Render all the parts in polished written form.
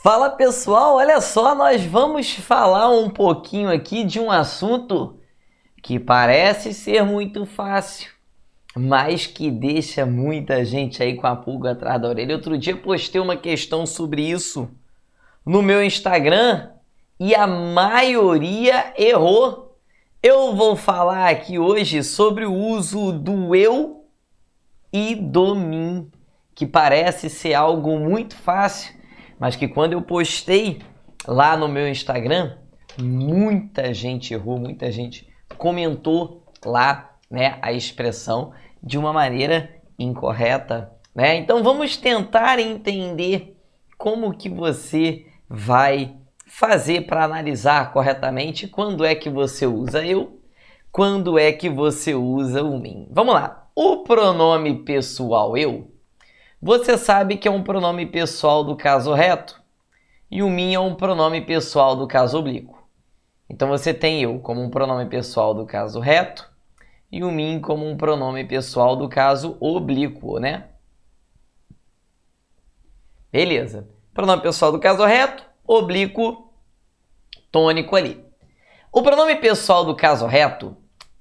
Fala pessoal, olha só, nós vamos falar um pouquinho aqui de um assunto que parece ser muito fácil, mas que deixa muita gente aí com a pulga atrás da orelha. Outro dia postei uma questão sobre isso no meu Instagram e a maioria errou. Eu vou falar aqui hoje sobre o uso do eu e do mim, que parece ser algo muito fácil, mas que quando eu postei lá no meu Instagram, muita gente errou, muita gente comentou lá, né, a expressão de uma maneira incorreta, né? Então vamos tentar entender como que você vai fazer para analisar corretamente quando é que você usa eu, quando é que você usa o mim. Vamos lá. O pronome pessoal eu, você sabe que é um pronome pessoal do caso reto e o mim é um pronome pessoal do caso oblíquo. Então você tem eu como um pronome pessoal do caso reto e o mim como um pronome pessoal do caso oblíquo, né? Beleza. Pronome pessoal do caso reto, oblíquo, tônico ali. O pronome pessoal do caso reto,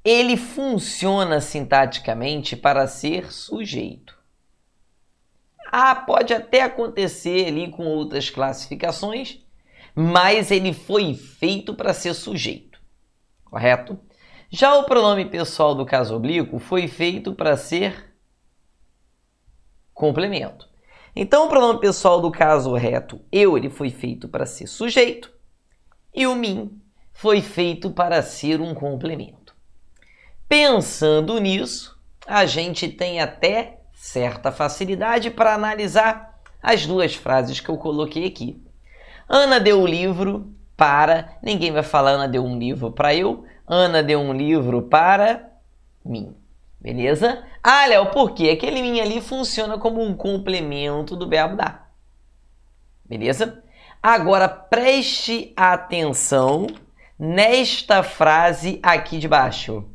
ele funciona sintaticamente para ser sujeito. Pode até acontecer ali com outras classificações, mas ele foi feito para ser sujeito, correto? Já o pronome pessoal do caso oblíquo foi feito para ser complemento. Então, o pronome pessoal do caso reto, eu, ele foi feito para ser sujeito e o mim foi feito para ser um complemento. Pensando nisso, a gente tem até certa facilidade para analisar as duas frases que eu coloquei aqui. Ana deu o livro para... Ninguém vai falar Ana deu um livro para eu. Ana deu um livro para mim. Beleza? Léo, por quê? Aquele mim ali funciona como um complemento do verbo dar. Beleza? Agora, preste atenção nesta frase aqui de baixo.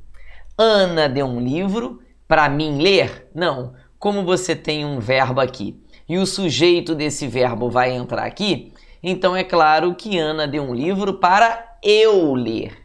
Ana deu um livro para mim ler? Não. Como você tem um verbo aqui e o sujeito desse verbo vai entrar aqui, então é claro que Ana deu um livro para eu ler.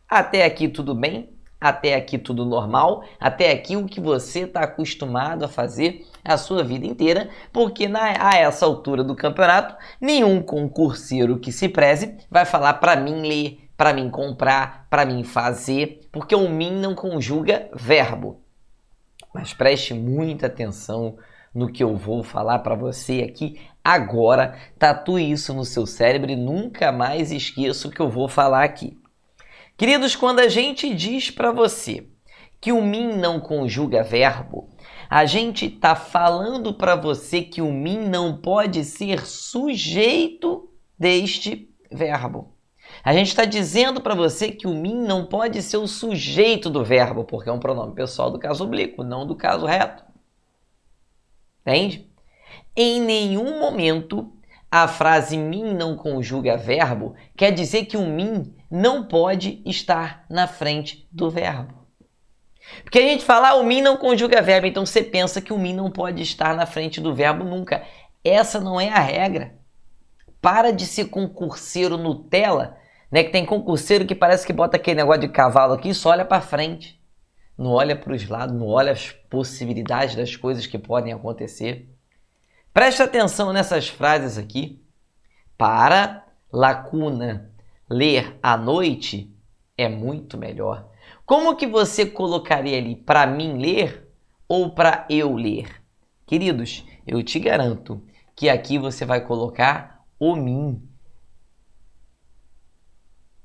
Até aqui tudo bem? Até aqui tudo normal? Até aqui o que você está acostumado a fazer a sua vida inteira, porque a essa altura do campeonato, nenhum concurseiro que se preze vai falar para mim ler, para mim comprar, para mim fazer, porque o mim não conjuga verbo. Mas preste muita atenção no que eu vou falar para você aqui agora. Tatue isso no seu cérebro e nunca mais esqueça o que eu vou falar aqui. Queridos, quando a gente diz para você que o mim não conjuga verbo, a gente está falando para você que o mim não pode ser sujeito deste verbo. A gente está dizendo para você que o mim não pode ser o sujeito do verbo, porque é um pronome pessoal do caso oblíquo, não do caso reto. Entende? Em nenhum momento a frase mim não conjuga verbo quer dizer que o mim não pode estar na frente do verbo. Porque a gente fala, o mim não conjuga verbo, então você pensa que o mim não pode estar na frente do verbo nunca. Essa não é a regra. Para de ser concurseiro Nutella, né? Que tem concurseiro que parece que bota aquele negócio de cavalo aqui e só olha para frente. Não olha para os lados, não olha as possibilidades das coisas que podem acontecer. Preste atenção nessas frases aqui. Para, lacuna, ler à noite é muito melhor. Como que você colocaria ali para mim ler ou para eu ler? Queridos, eu te garanto que aqui você vai colocar o mim.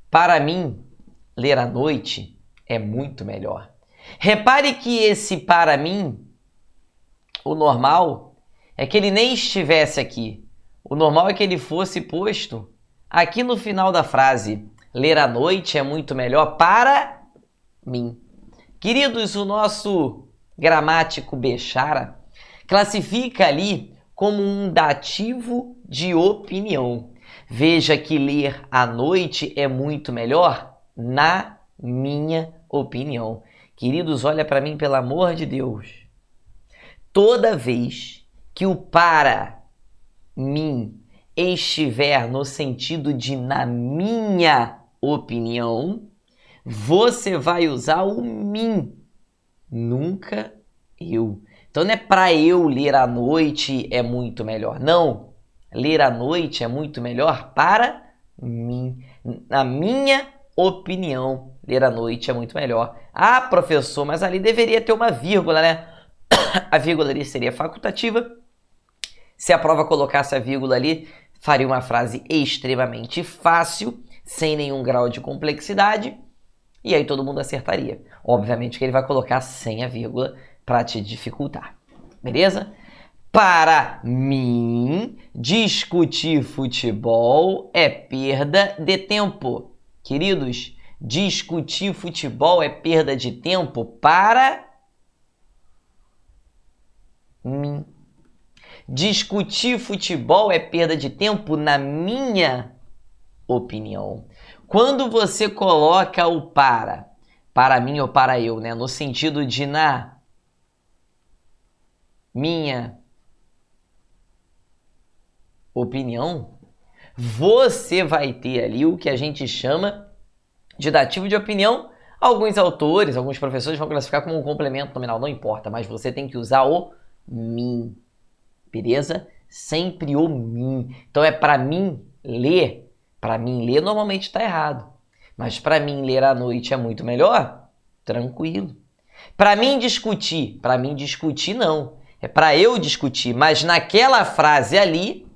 Para mim, ler à noite é muito melhor. Repare que esse para mim, o normal, é que ele nem estivesse aqui. O normal é que ele fosse posto aqui no final da frase. Ler à noite é muito melhor para mim. Queridos, o nosso gramático Bechara classifica ali como um dativo de opinião. Veja que ler à noite é muito melhor, na minha opinião. Queridos, olha para mim, pelo amor de Deus. Toda vez que o para mim estiver no sentido de na minha opinião, você vai usar o mim, nunca eu. Então não é para eu ler à noite é muito melhor. Não, ler à noite é muito melhor para mim. Na minha opinião, ler à noite é muito melhor. Ah, professor, mas ali deveria ter uma vírgula, né? A vírgula ali seria facultativa. Se a prova colocasse a vírgula ali, faria uma frase extremamente fácil, sem nenhum grau de complexidade, e aí todo mundo acertaria. Obviamente que ele vai colocar sem a vírgula para te dificultar. Beleza? Para mim, discutir futebol é perda de tempo. Queridos, discutir futebol é perda de tempo para mim. Discutir futebol é perda de tempo, na minha opinião. Quando você coloca o para mim ou para eu, né, no sentido de na minha opinião, você vai ter ali o que a gente chama de dativo de opinião. Alguns autores, alguns professores vão classificar como um complemento nominal, não importa, mas você tem que usar o mim. Beleza? Sempre o mim. Então é para mim ler. Para mim ler normalmente está errado. Mas para mim ler à noite é muito melhor? Tranquilo. Para mim discutir não. É para eu discutir. Mas naquela frase ali,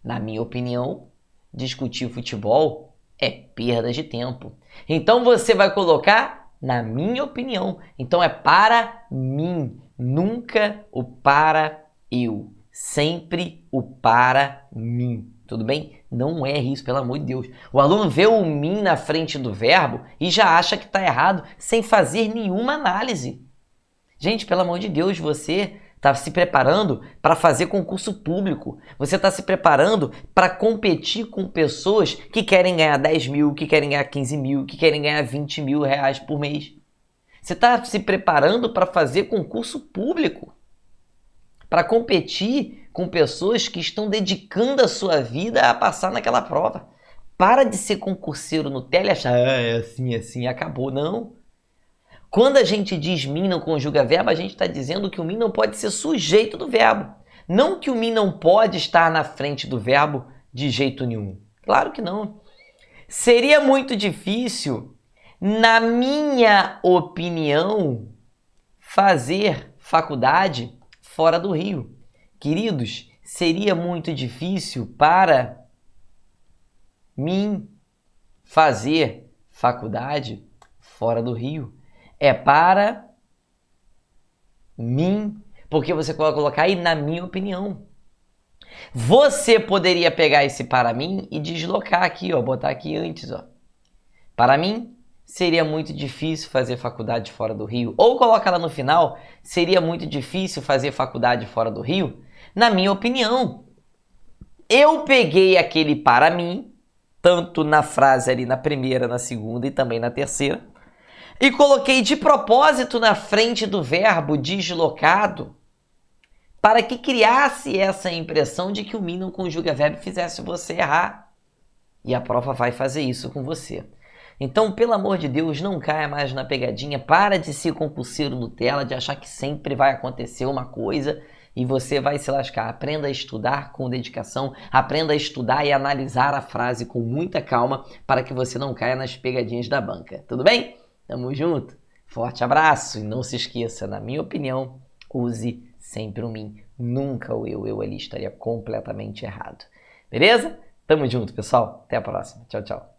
na minha opinião, discutir futebol é perda de tempo. Então você vai colocar na minha opinião. Então é para mim. Nunca o para eu. Sempre o para mim. Tudo bem? Não erre isso, pelo amor de Deus. O aluno vê o mim na frente do verbo e já acha que está errado, sem fazer nenhuma análise. Gente, pelo amor de Deus, você está se preparando para fazer concurso público. Você está se preparando para competir com pessoas que querem ganhar 10 mil, que querem ganhar 15 mil, que querem ganhar 20 mil reais por mês. Você está se preparando para fazer concurso público, para competir com pessoas que estão dedicando a sua vida a passar naquela prova. Para de ser concurseiro Nutella e achar, é assim, acabou. Não. Quando a gente diz mim não conjuga verbo, a gente está dizendo que o mim não pode ser sujeito do verbo. Não que o mim não pode estar na frente do verbo de jeito nenhum. Claro que não. Seria muito difícil, na minha opinião, fazer faculdade fora do Rio. Queridos, seria muito difícil para mim fazer faculdade fora do Rio. É para mim, porque você pode colocar aí na minha opinião. Você poderia pegar esse para mim e deslocar aqui, ó, botar aqui antes, ó. Para mim, seria muito difícil fazer faculdade fora do Rio. Ou coloca lá no final, seria muito difícil fazer faculdade fora do Rio. Na minha opinião, eu peguei aquele para mim, tanto na frase ali na primeira, na segunda e também na terceira, e coloquei de propósito na frente do verbo deslocado para que criasse essa impressão de que o mim não conjuga verbo fizesse você errar. E a prova vai fazer isso com você. Então, pelo amor de Deus, não caia mais na pegadinha, para de ser concurseiro Nutella, de achar que sempre vai acontecer uma coisa e você vai se lascar. Aprenda a estudar com dedicação, aprenda a estudar e analisar a frase com muita calma para que você não caia nas pegadinhas da banca. Tudo bem? Tamo junto? Forte abraço e não se esqueça, na minha opinião, use sempre o mim. Nunca o eu ali estaria completamente errado. Beleza? Tamo junto, pessoal. Até a próxima. Tchau, tchau.